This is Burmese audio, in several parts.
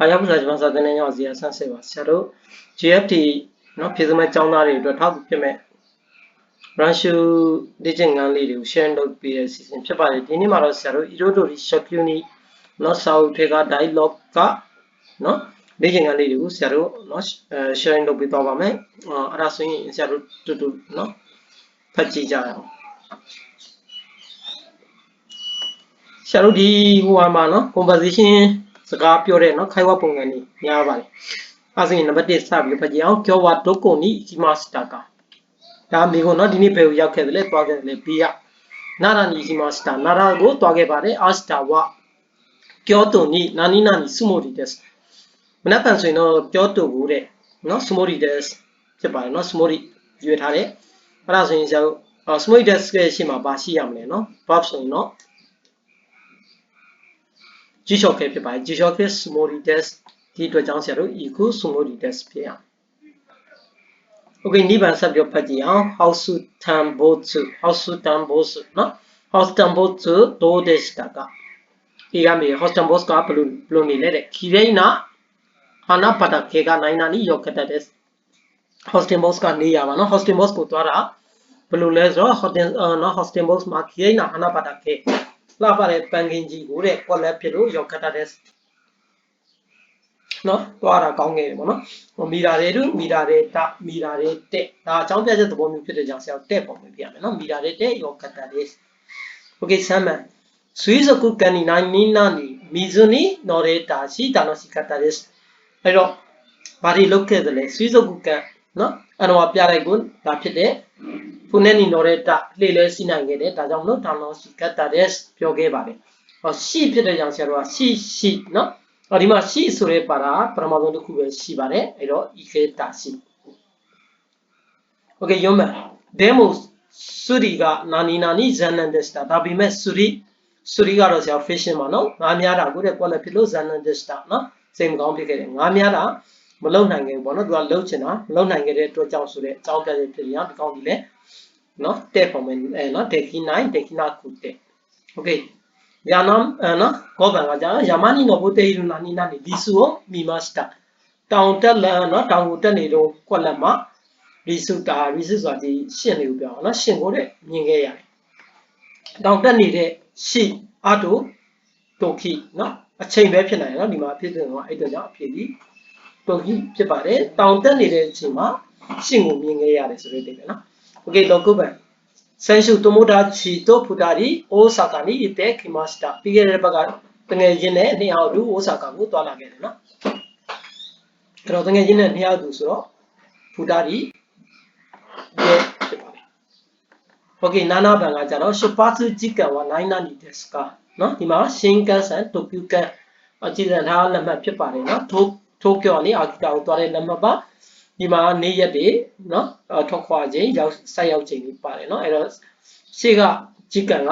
အားရပူစာကျွန်တော်စာသင်နေရအောင်စီရဆန်းစစ်ပါဆရာတို့ GFT เนาะပြည်စမဲ့ကျောင်းသားတွေအတွက်ထောက်ကူဖြစ်မဲ့ Ranshu လေ့ကျင့်ခန်းလေးတွေကို share လုပ်ပေးတဲ့စီစဉ်ဖြစ်ပါတယ်ဒီနေ့မှာတော့ဆရာတို့ Irodori Shakuni เนาะစာအုပ်ထဲက dialogue ကเนาะလေ့ကျင့်ခန်းလေးတွေကိုဆရာတို့เนาะ sharing လုပ်ပေးသွားပါမယ်အဲ့ဒါဆိုရင်ဆရာတို့တူတူเนาะဖတ်ကြည့်ကြရအောင်ဆရာတို့ဒီဟိုမှာเนาะ conversation စကားပြောတဲ့เนาะခိုင်ဝပုံစံนี้များပါတယ်အဲဆိုရင်နံပါတ်1စပြီးဖတ်ကြည့်အောင်今日はどこに行きましたかဒါမိကိုเนาะဒီနေ့ဘယ်ကိုရောက်ခဲ့တယ်လဲတွားခဲ့တယ်လဲ B က奈良に行きました奈良ကိုတွားခဲ့ပါတယ်明日は京都に何々住もりですမနက်ဖြန်ဆိုရင်တော့京都ကိုတဲ့เนาะ住もりですဖြစ်ပါတယ်เนาะ住もりရွေးထားတယ်အဲ့ဒါဆိုရင်ဆရာတို့住もりですရဲ့ရှေ့မှာဘာရှိရမလဲเนาะ verb ဆိုရင်တော့G shock ဖြစ်ပါတယ် G shock ဖြစ် sumori des ဒီအတွက်ကြောင့်ဆရာတို့ equal sumori des ဖြစ်ရအောင် Okay နိဗ္ဗာန်ဆက်ပြောဖတ်ကြည့်အောင် house tambotsu house tambotsu เนาะ house tambotsu どうでしたかဒီကမြေ house tambotsu ကဘလို့နေလဲတဲ့ Kireina hana patake ကနိုင်နာနီယောကတတဲ့ house tambotsu ကနေရပါเนาะ house tambotsu ကိုသွားတာဘလို့လဲဆိုတော့ house tambotsu မှာ Kireina hana patakeလာပါတဲ့ပန်ကင်ကြီးကိုတဲ့ကော်လက်ဖြစ်လို့ယောကတတဲ့နော်သွားတာကောင်းခဲ့တယ်ပေါ့နော်မီတာတွေတို့မီတာတွေတမီတာတွေတက်ဒါအကြောင်းပြချက်သဘောမျိုးဖြစ်တဲ့ကြောင့်ဆရာတက်ပုံပဲပြရမယ်နော်မီတာတွေတက်ယောကတတဲ့ Okay ဆမ်းမဆွေးစကုကန်နီနိုင်နီနာနီမီဇူနီနော်ရဲတာရှိတာနော်စီကတတဲ့အဲ့တော့ဘာတွေလုပ်ခဲ့သလဲဆွေးစကုကန်နော်အဲ့တော့ပြလိုက်ကိုဒါဖြစ်တဲ့ဖုန်နဲ့နီနော်ရဲတာလေလဲစီနိုင်ခဲ့တယ်ဒါကြောင့်မလို့ဒါနော်စီကတတဲ့ပြောခဲ့ပါတယ်ဟောရှိဖြစ်တဲ့ကြောင့်ဆရာတို့ကရှိနော်ဒီမှာရှိဆိုရဲပါတာပထမဆုံးတစ်ခုပဲရှိပါတယ်အဲ့တော့ iketa ရှိ Okay ရုံးမယ် demo စူရီကနာနီနာနီဇန်နန်ဒက်စတာဒါပေမဲ့စူရီကတော့ဆရာ fashion ပါနော်ငါးများတာကိုတဲ့ကွက်လက်ဖြစ်လို့ဇန်နန်ဒက်စတာနော်စိတ်မကောင်းဖြစ်ခဲ့တယ်ငါးများတာမလုံနိုင်ခဲ့ဘူးပေါ့နော်သူကလုံချင်တာမလုံနိုင်ခဲ့တဲ့အတွက်ကြောင့်ဆိုတဲ့အကြောင်းပြချက်ဖြစ်ရအောင်ဒီကောင်းဒီလဲနော်တဲ့ပုံမယ်နော်ဒေခိနိုင်ဒေခိနာကုတဲ့ Okayယာနမ်နော်ကောဗန်ကကြာယာမနီနိုဘိုတေရူနာနီနာနီဒီဆူကိုမီမစတာတောင်တက်လန်နော်တောင်ကိုတက်နေတော့ကွက်လက်မှာရီစုဆိုတာဒီရှင့်လေးကိုပြောအောင်နော်ရှင့်ကိုတဲ့မြင်ခဲ့ရတယ်တောင်တက်နေတဲ့ရှိအတိုတိုခိနော်အချိန်ပဲဖြစ်နိုင်တယ်နော်ဒီမှာအဖြစ်ဆိုတော့အဲ့တော့ကြောင့်အဖြစ်ဒီတိုခိဖြစ်ပါတယ်တောင်တက်နေတဲ့အချိန်မှာရှင့်ကိုမြင်ခဲ့ရတယ်ဆိုတဲ့တိတ်ပဲနော်โอเคတော့ကုပန်先週友達と2人大阪に行ってきました。ပြီးခဲ့တဲ့ဘက်ကတငယ်ချင်းနဲ့နှစ်ယောက်တူ大阪ကိုတွားလာခဲ့တယ်နော်။အဲ့တော့တငယ်ချင်းနဲ့နှစ်ယောက်တူဆိုတော့2人ရဲ့ဖြစ်ပါတယ်။ Okay နာနာဘန်ကကြတော့出発時間は何々ですかနော်ဒီမှာ新幹線東京間အကြည့်စံထားလက်မှတ်ဖြစ်ပါတယ်နော်ထိုးကျော်နေအာကီတာကိုတွားတဲ့လက်မှတ်ပါဒီမှာနေ့ရက်တွေเนาะထွက်ခွာခြင်းရောက်ဆက်ရောက်ခြင်းတွေပါတယ်เนาะအဲ့တော့ရှေ့ကဂျီကန်က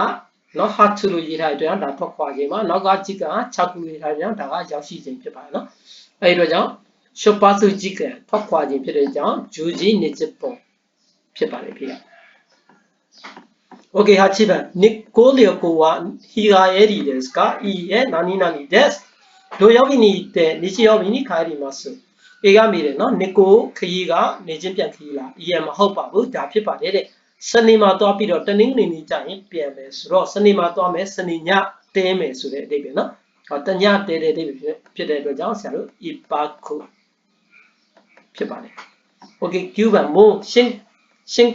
เนาะဟာချူလို့ရေးထားတဲ့အတွက်ဒါထွက်ခွာခြင်းပါနောက်ကဂျီကန်ကချာကူရေးထားတဲ့ဒါကရောက်ရှိခြင်းဖြစ်ပါတယ်เนาะအဲ့ဒီတော့ကြောင့်ရှုပ်ပါစုဂျီကန်ထွက်ခွာခြင်းဖြစ်တဲ့ကြောင့်ဂျူဂျီနေချပုံဖြစ်ပါတယ်ဖေOkay 8番日光旅行は日帰りですかいいえ何々です土曜日に行って日曜日に帰りますအေးကမိတယ်နော်နစ်ကိုခရီးကနေချင်းပြန်ခရီးလာအရင်မဟုတ်ပါဘူးဒါဖြစ်ပါတယ်တဲ့စနေမှာသွားပြီးတော့တနင်္ဂနွေနေ့ကျရင်ပြန်မယ်ဆိုတော့စနေမှာသွားမယ်စနေညတဲမယ်ဆိုတဲ့အဓိပ္ပာယ်နော်ဟောတညတဲတဲ့အဓိပ္ပာယ်ဖြစ်တဲ့အတွက်ကြောင့်ဆရာတို့အပါခုဖြစ်ပါတယ် Okay 9番も新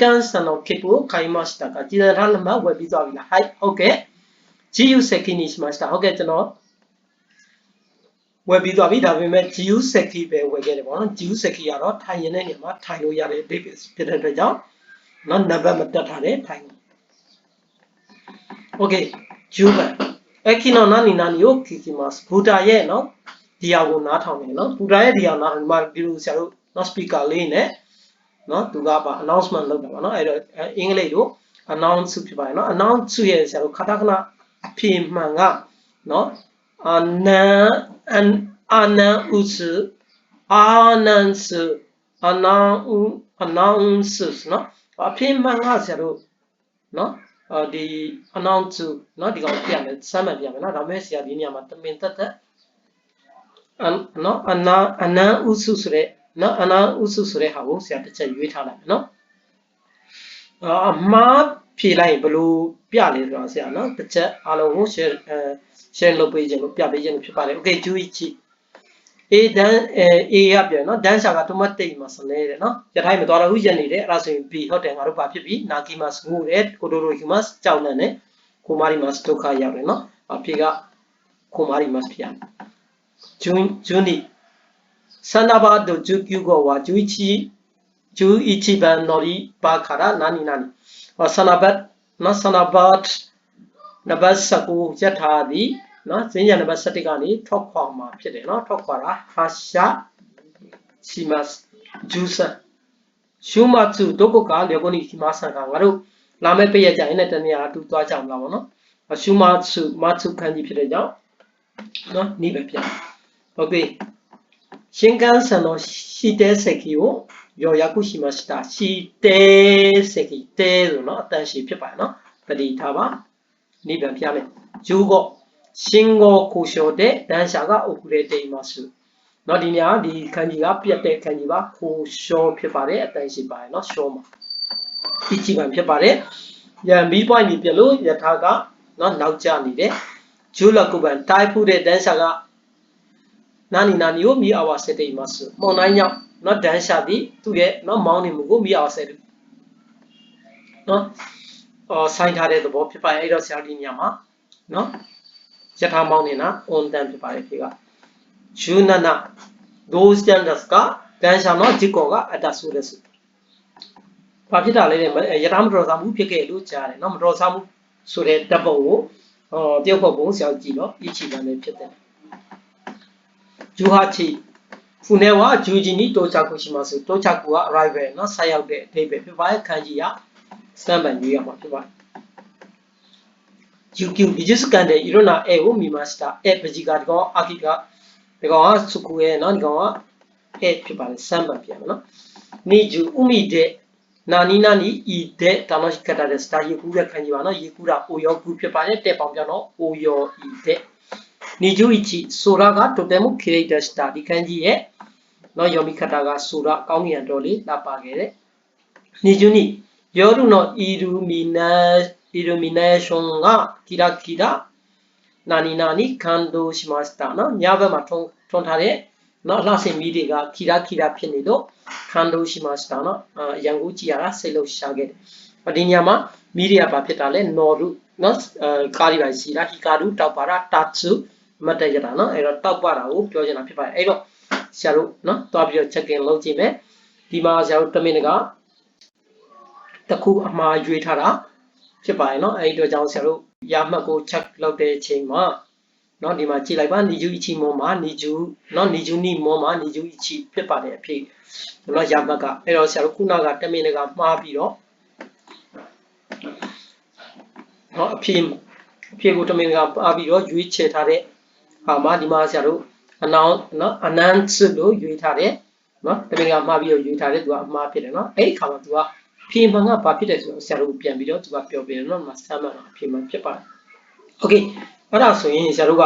幹線の切符を買いましたかကြည်ရထားလက်မှတ်ဝယ်ပြီးသွားပြီလားはい Okay 自由席にしましたဟုတ်ကဲ့ကျွန်တော်ဝယ်ပြီးသွားပြီဒါပေမဲ့ GU Seki ပဲဝယ်ခဲ့တယ်ပေါ့နော် GU Seki ကတော့ထိုင်ရင်တဲ့နေရာမှာထိုင်လို့ရတဲ့ database ဖြစ်တဲ့အတွက်ကြောင့်နော်နံပါတ်မတက်ထားတဲ့ထိုင် Okay 10番駅の何々を聞きますဘူတာရဲ့နော်ဒီဟာကိုနားထောင်တယ်နော်ဘူတာရဲ့ဒီဟာနားထောင်ဒီမှာဒီလိုဆရာတို့နော် speaker လေးနဲ့နော်သူကပါ announcement လုပ်တာပါနော်အဲ့တော့အင်္ဂလိပ်လို announce ဖြစ်ပါတယ်နော် announce ရဲ့ဆရာတို့ခဏခဏအဖြေမှန်ကနော်announce နော်အဖြစ်မှန်ကဆရာတို့နော်ဒီ announce နော်ဒီကောင်ပြရမယ်စမ်းမှန်ပြရမယ်နော်ဒါမဲ့ဆရာဒီနေရာမှာတမင်တက် နော်အနန်းဥစုဆိုတဲ့နော်အနန်းဥစုဆိုတဲ့ဟာကိုဆရာတစ်ချက်ရွေးထားလိုက်နော်အမှားဖြေလိုက်ရင်ဘယ်လိုပြလဲဆိုတော့ဆရာနော်တစ်ချက်အားလုံးကို share လုပ်ပေးခြင်းလို့ပြပေးခြင်းလို့ဖြစ်ပါတယ် okay 注意起 A တန်း A ရပြန်နော်တန်းရှာကတိုမတ်တိတ်မှာစလဲတယ်နော်ရထိုင်မသွားတော့ဘူးရက်နေတယ်အဲ့ဒါဆိုရင် B ဟုတ်တယ်ငါတို့ဘာဖြစ်ပြီနာကီမတ်ငိုတယ်ကိုတိုရိုကီမတ်ကြောက်လန့်တယ်ကိုမာရီမတ်ဒုက္ခရောက်တယ်နော်အဖေကကိုမာရီမတ်ဖြစ်ရဂျွန်းနီဆန္ဒဘာဒိုဂျူကျူကိုဝါဂျူအီချီဘန်နော်ဒီပါခါရာနာနီဆန္ဒဘတ်နော်ဆန္ဒဘတ်နံပါတ်19ရက်ထားသည်နော်ဈဉ္ညာနံပါတ်17ကနေထွက်ခွာမှာဖြစ်တယ်နော်ထွက်ခွာတာဟာရှာစီမတ်ဂျူဆန်ရှုမတ်စုဒုက္ခကလေကိုနီစီမဆန်ကငါတို့လာမယ့်ပြည့်ရကြရင်လည်းတနည်းအားတူသွားကြမလားဗောနော်ရှုမတ်စုခန်းကြီးဖြစ်တဲ့ကြောင့်နော်နိဗ္ဗာန်ပြန်โอเคရှင်ကန်ဆန်တော့ရှိတဲ့စက်ကီကိုယောယာကုရှိမစတာရှိတဲ့စက်ကီတဲဆိုနော်အတန်ရှိဖြစ်ပါနော်တတိထားပါနိဗ္ဗာန်ပြမယ်ဂျူကိုရှင်ကိုကိုလျှော်တဲ့တန်ရှာကအုပ်ကူတဲ့တိမ်မဆုနော်ဒီနေရာဒီခန်းကြီးကပြတ်တဲ့ခန်းကြီးပါကိုလျှော်ဖြစ်ပါတယ်အတန်ရှိပါတယ်နော်လျှော်မှာအကြည့်ပံဖြစ်ပါတယ်ရန်ဘီပွိုင်းကြီးပြလို့ယထာကနော်နောက်ကျနေတယ်ဂျူလကုပန်တိုင်းဖူးတဲ့တန်ရှာကနာနီကိုမိအဝါစတဲ့မဆုမွန်တိုင်းညောင်းနော်တန်ရှာသည်သူ့ရဲ့နော်မောင်းနေမှုကိုမိအဝါစတဲ့နော်ဆိုင်ထားတဲ့သဘောဖြစ်ပါတယ်အဲ့တော့ဆရာဒီနေရာမှာနော်ယထာမောင်းနေတာ on တန်ဖြစ်ပါတယ်ခေကဂျူနနာဒိုစတန်ဒတ်ကတန်ရှာနော်ဂျီကောကအတဆူလက်စုဘာဖြစ်တာလဲယထာမတော်စားမှုဖြစ်ခဲ့လို့ကြားတယ်နော်မတော်စားမှုဆိုတဲ့ဓာတ်ပုံကိုတရုတ်ပုံဆရာကြည့်နော်အချီပန်လေးဖြစ်တယ်ဂျူဟာချီဖူနေဝါဂျူဂျီနီတိုချာကူရှိမှဆိုတိုချာကူက arrival နော်ဆက်ရောက်တဲ့အဓိပ္ပာယ်ဖြစ်ပါတယ်ခန်းကြီးကစတန်ပန်ရွေးရမှာဖြစ်ပါတယ်UQ 美術館でいろんな絵を見ました。絵、無事が、秋が、でが、そこへ、何が、絵、ピパレ、3番ピアノな。20、海で、何々いで、楽しかったです。ゆくら感じはの、ゆくら、およくピパレ、てパンピアノ、およいで。21、空がとても綺麗でした。い感じへ、の読み方が空、顔にあるり、ラパゲで。22、夜のイルミネーションがキラキラ何々感動しましたနော်ညဘက်မှာထွန်းထားတဲ့နော်လှဆင်မီးတွေကキラキラဖြစ်နေလို့感動しましたနော်ရန်ကုန်ကြည့်ရတာစိတ်လှုပ်ရှားခဲ့တယ်ဒီညမှာမီးတွေကဘာဖြစ်တာလဲနော်ရုနော်ကားတွေပါစီတာဟီကာရုတောက်ပါတာတာချူမတ်တရတာနော်အဲ့တော့တောက်ပါတာကိုပြောချင်တာဖြစ်ပါတယ်အဲ့တော့ဆရာတို့နော်တွားပြီးတော့ check in လုပ်ကြည့်မယ်ဒီမှာဆရာတို့1မိနစ်ကတခုအမှားရွေးထားတာဖြစ်ပါတယ်เนาะအဲ့ဒီတော့ကြောင့်ဆရာတို့ရမှတ်ကို check လုပ်တဲ့အချိန်မှာเนาะဒီမှာကြည့်လိုက်ပါနီဂျူအီချီမောမှာနီဂျူเนาะနီဂျူနီမောမှာနီဂျူအီချီဖြစ်ပါတယ်အဖြစ်เนาะရမှတ်ကအဲ့တော့ဆရာတို့ခုနက10မိနစ်ကမှားပြီးတော့เนาะအဖြစ်ကို10မိနစ်ကမှားပြီးတော့ရွေးချယ်ထားတဲ့ဟာမှာဒီမှာဆရာတို့အနောင်เนาะအနန်းစ်လို့ရွေးထားတယ်เนาะ10မိနစ်ကမှားပြီးတော့ရွေးထားတယ်သူကအမှားဖြစ်တယ်เนาะအဲ့ဒီခါမှာသူကဖြေမှန်ကဘာဖြစ်တယ်ဆိုတော့ဆရာတို့ပြန်ပြီးတော့သူကပြောပြတယ်နော်မဆမ်းမှန်အဖြေမှန်ဖြစ်ပါတယ်โอเคအဲ့ဒါဆိုရင်ဆရာတို့က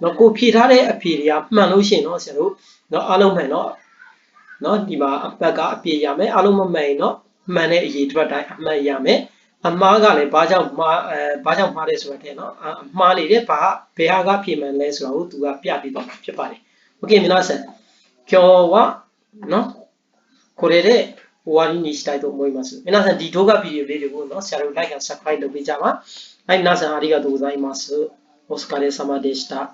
နော်ကိုဖြေထားတဲ့အဖြေတွေကမှန်လို့ရှိရင်နော်ဆရာတို့နော်အားလုံးမှန်နော်ဒီမှာအပတ်ကအပြည့်ရမယ်အားလုံးမမှန်ရင်နော်မှန်တဲ့အရေးအတွက်တိုင်းအမှန်ရမယ်အမှားကလည်းဘာကြောင့်မှားတယ်ဆိုတဲ့နော်အမှားနေတယ်ဘယ်ဟာကဖြေမှန်လဲဆိုတော့သူကပြပြီးတော့ဖြစ်ပါတယ်โอเค皆さん今日はနော်これで終わりにしたいと思います。皆さん、ဒီ動画ビデオလေးတွေကိုနော်ဆရာတို့ like and subscribe လုပ်ပေးကြပါ。はい、皆さんありがとうございます。お疲れ様でした。